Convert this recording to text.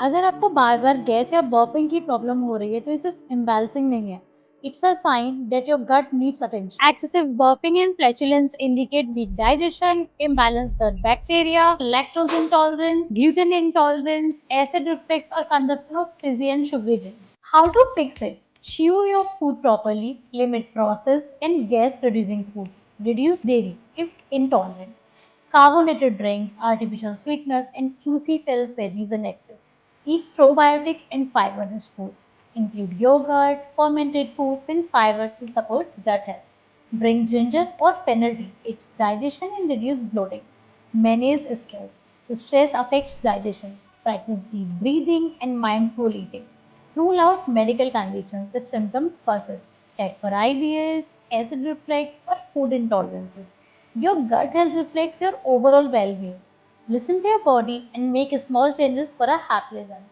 अगर आपको बार-बार गैस या बर्पिंग की प्रॉब्लम हो रही है, तो ये सिर्फ एम्बैरसिंग नहीं है। It's a sign that your gut needs attention. Excessive burping and flatulence indicate weak digestion, imbalanced gut bacteria, lactose intolerance, gluten intolerance, acid reflux, or consumption of fizzy and sugary drinks. How to fix it? Chew your food properly, limit processed and gas-producing food, reduce dairy if intolerant, carbonated drinks, artificial sweeteners, and juicy-filled veggies and eggs. Eat probiotic and fiber-rich foods. Include yogurt, fermented foods, and fiber to support gut health. Drink ginger or fennel tea. Aids digestion and reduce bloating. Manage stress. Stress affects digestion. Practice deep breathing and mindful eating. Rule out medical conditions if symptoms persist. Check for IBS, acid reflux, or food intolerances. Your gut health reflects your overall well being. Listen to your body and make small changes for a happy life.